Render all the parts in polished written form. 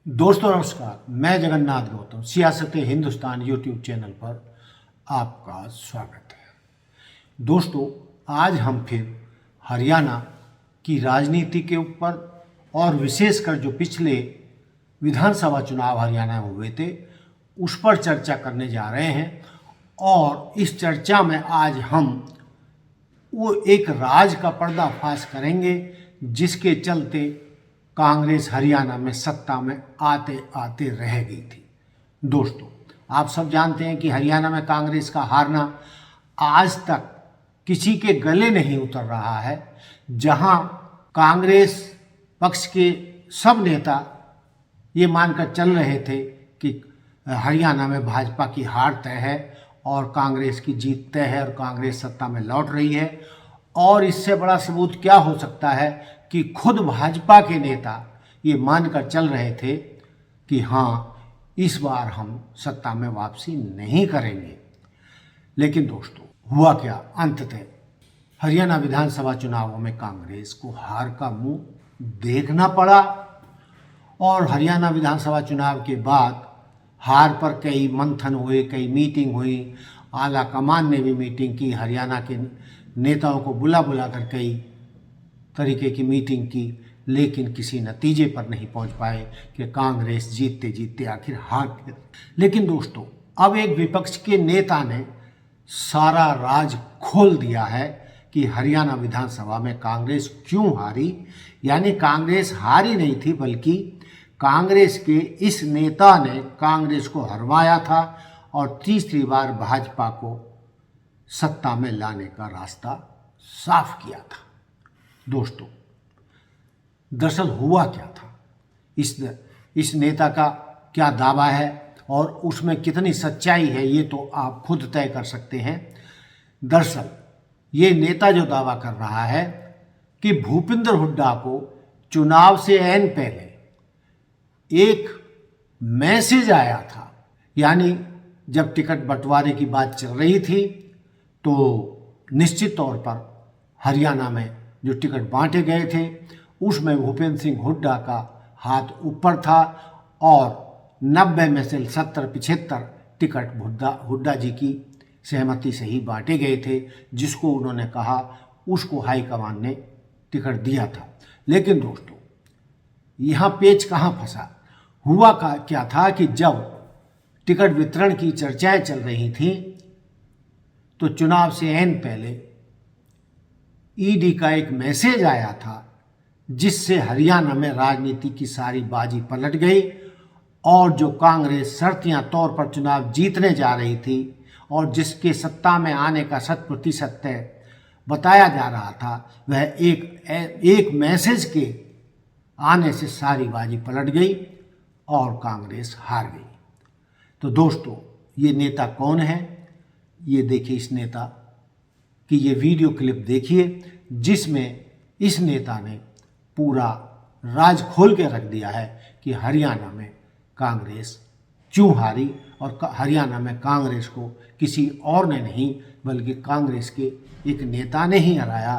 दोस्तों नमस्कार, मैं जगन्नाथ गौतम सियासत हिंदुस्तान यूट्यूब चैनल पर आपका स्वागत है। दोस्तों, आज हम फिर हरियाणा की राजनीति के ऊपर और विशेषकर जो पिछले विधानसभा चुनाव हरियाणा में हुए थे उस पर चर्चा करने जा रहे हैं। और इस चर्चा में आज हम वो एक राज का पर्दाफाश करेंगे जिसके चलते कांग्रेस हरियाणा में सत्ता में आते आते रह गई थी। दोस्तों, आप सब जानते हैं कि हरियाणा में कांग्रेस का हारना आज तक किसी के गले नहीं उतर रहा है। जहां कांग्रेस पक्ष के सब नेता ये मानकर चल रहे थे कि हरियाणा में भाजपा की हार तय है और कांग्रेस की जीत तय है और कांग्रेस सत्ता में लौट रही है। और इससे बड़ा सबूत क्या हो सकता है कि खुद भाजपा के नेता ये मानकर चल रहे थे कि हाँ, इस बार हम सत्ता में वापसी नहीं करेंगे। लेकिन दोस्तों, हुआ क्या? अंततः हरियाणा विधानसभा चुनावों में कांग्रेस को हार का मुंह देखना पड़ा। और हरियाणा विधानसभा चुनाव के बाद हार पर कई मंथन हुए, कई मीटिंग हुई, आला कमान ने भी मीटिंग की, हरियाणा के नेताओं को बुला बुला कर कई तरीके की मीटिंग की, लेकिन किसी नतीजे पर नहीं पहुंच पाए कि कांग्रेस जीतते जीतते आखिर हार गई। लेकिन दोस्तों, अब एक विपक्ष के नेता ने सारा राज खोल दिया है कि हरियाणा विधानसभा में कांग्रेस क्यों हारी। यानी कांग्रेस हारी नहीं थी, बल्कि कांग्रेस के इस नेता ने कांग्रेस को हरवाया था और तीसरी बार भाजपा को सत्ता में लाने का रास्ता साफ किया था। दोस्तों, दरअसल हुआ क्या था, इस नेता का क्या दावा है और उसमें कितनी सच्चाई है, ये तो आप खुद तय कर सकते हैं। दरअसल ये नेता जो दावा कर रहा है कि भूपेंद्र हुड्डा को चुनाव से ऐन पहले एक मैसेज आया था। यानी जब टिकट बंटवारे की बात चल रही थी तो निश्चित तौर पर हरियाणा में जो टिकट बांटे गए थे उसमें भूपेंद्र सिंह हुड्डा का हाथ ऊपर था और 90 में से 70-75 टिकट हुड्डा जी की सहमति से ही बांटे गए थे। जिसको उन्होंने कहा उसको हाईकमान ने टिकट दिया था। लेकिन दोस्तों, यहाँ पेच कहाँ फंसा? हुआ क्या था कि जब टिकट वितरण की चर्चाएं चल रही थीं तो चुनाव से ऐन पहले ईडी का एक मैसेज आया था जिससे हरियाणा में राजनीति की सारी बाजी पलट गई। और जो कांग्रेस शर्तियां तौर पर चुनाव जीतने जा रही थी और जिसके सत्ता में आने का 100% तय बताया जा रहा था, वह एक मैसेज के आने से सारी बाजी पलट गई और कांग्रेस हार गई। तो दोस्तों, ये नेता कौन है? ये देखिए, इस नेता कि ये वीडियो क्लिप देखिए जिसमें इस नेता ने पूरा राज खोल के रख दिया है कि हरियाणा में कांग्रेस क्यों हारी और हरियाणा में कांग्रेस को किसी और ने नहीं बल्कि कांग्रेस के एक नेता ने ही हराया।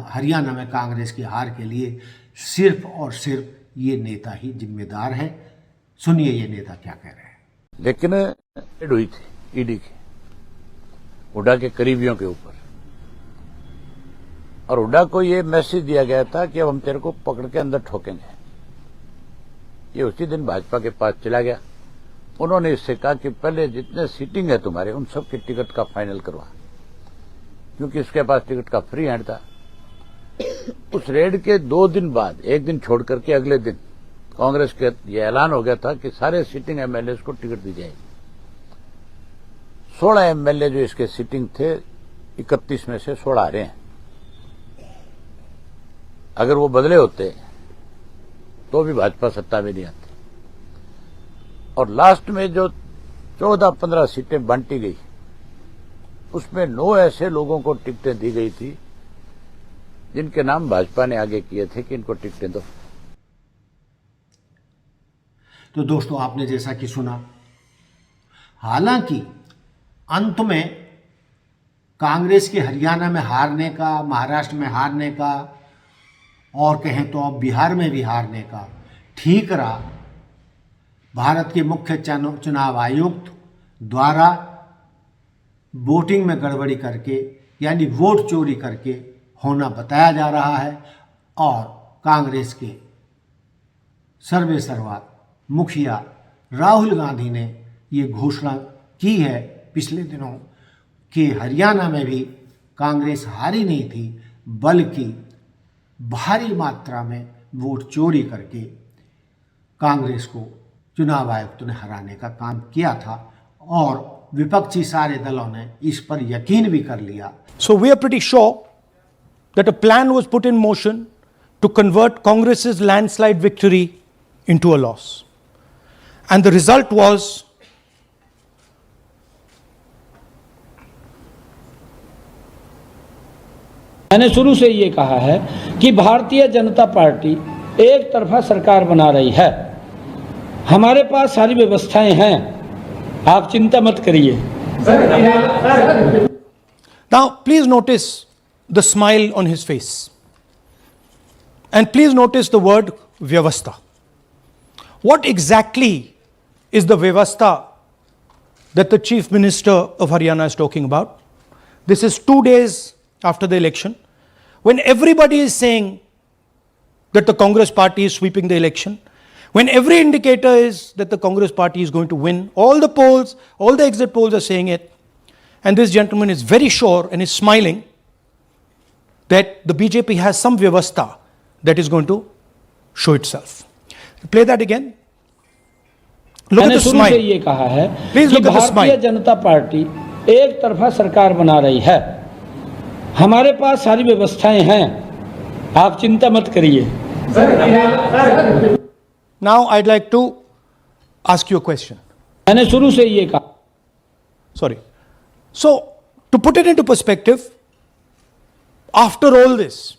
हरियाणा में कांग्रेस की हार के लिए सिर्फ और सिर्फ ये नेता ही जिम्मेदार है। सुनिए ये नेता क्या कह रहे हैं। लेकिन रेड हुई थी ईडी की हुड्डा के करीबियों के ऊपर और हुड्डा को ये मैसेज दिया गया था कि अब हम तेरे को पकड़ के अंदर ठोकेंगे। ये उसी दिन भाजपा के पास चला गया। उन्होंने इससे कहा कि पहले जितने सीटिंग है तुम्हारे उन सब के टिकट का फाइनल करवा, क्योंकि इसके पास टिकट का फ्री हैंड था। उस रेड के 2 दिन बाद, एक दिन छोड़ करके अगले दिन कांग्रेस के ये ऐलान हो गया था कि सारे सीटिंग एमएलए को टिकट दी जाएगी। 16 एमएलए जो इसके सीटिंग थे, 31 में से 16 आ रहे हैं। अगर वो बदले होते तो भी भाजपा सत्ता में नहीं आती। और लास्ट में जो 14-15 सीटें बांटी गई उसमें 9 ऐसे लोगों को टिकटें दी गई थी जिनके नाम भाजपा ने आगे किए थे कि इनको टिकटें दो। तो दोस्तों, आपने जैसा कि सुना, हालांकि अंत में कांग्रेस के हरियाणा में हारने का, महाराष्ट्र में हारने का, और कहें तो अब बिहार में भी हारने का ठीक रहा। भारत के मुख्य चुनाव आयुक्त द्वारा वोटिंग में गड़बड़ी करके यानी वोट चोरी करके होना बताया जा रहा है और कांग्रेस के सर्वेसर्वा मुखिया राहुल गांधी ने ये घोषणा की है पिछले दिनों कि हरियाणा में भी कांग्रेस हारी नहीं थी बल्कि भारी मात्रा में वोट चोरी करके कांग्रेस को चुनाव आयुक्त ने हराने का काम किया था और विपक्षी सारे दलों ने इस पर यकीन भी कर लिया। So we are pretty sure that a plan was put in motion to convert Congress's landslide victory into a loss. And the result was मैंने शुरू से ये कहा है कि भारतीय जनता पार्टी एक तरफा सरकार बना रही है। हमारे पास सारी व्यवस्थाएं हैं, आप चिंता मत करिए। Now please notice the smile on his face. And please notice the word Vyavastha. What exactly is the Vyavastha that the Chief Minister of Haryana is talking about? This is 2 days after the election, when everybody is saying that the Congress party is sweeping the election, when every indicator is that the Congress party is going to win, all the polls, all the exit polls are saying it, and this gentleman is very sure and is smiling that the BJP has some Vyavastha that is going to show itself. Play that again. Look at मैंने the शुरू से smile. ये कहा है Please कि look at the भारतीय smile. जनता party एक तरफा सरकार बना रही है। हमारे पास सारी व्यवस्थाएं हैं, आप चिंता मत करिए। Now I'd like to ask you a question. मैंने शुरू से ये कहा Sorry. So, to put it into perspective, after all this,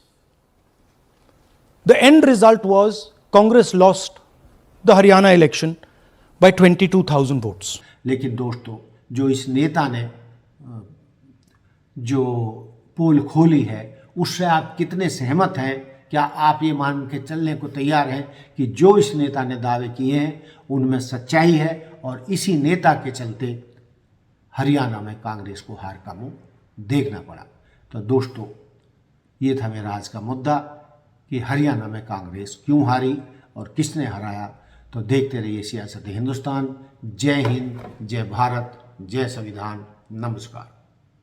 the end result was Congress lost the Haryana election by 22,000 votes. लेकिन दोस्तों, जो इस नेता ने जो पोल खोली है उससे आप कितने सहमत हैं? क्या आप ये मान के चलने को तैयार हैं कि जो इस नेता ने दावे किए हैं उनमें सच्चाई है और इसी नेता के चलते हरियाणा में कांग्रेस को हार का मुंह देखना पड़ा? तो दोस्तों, ये था मेरा आज का मुद्दा कि हरियाणा में कांग्रेस क्यों हारी और किसने हराया। तो देखते रहिए सियासत हिंदुस्तान। जय हिंद, जय भारत, जय संविधान। नमस्कार।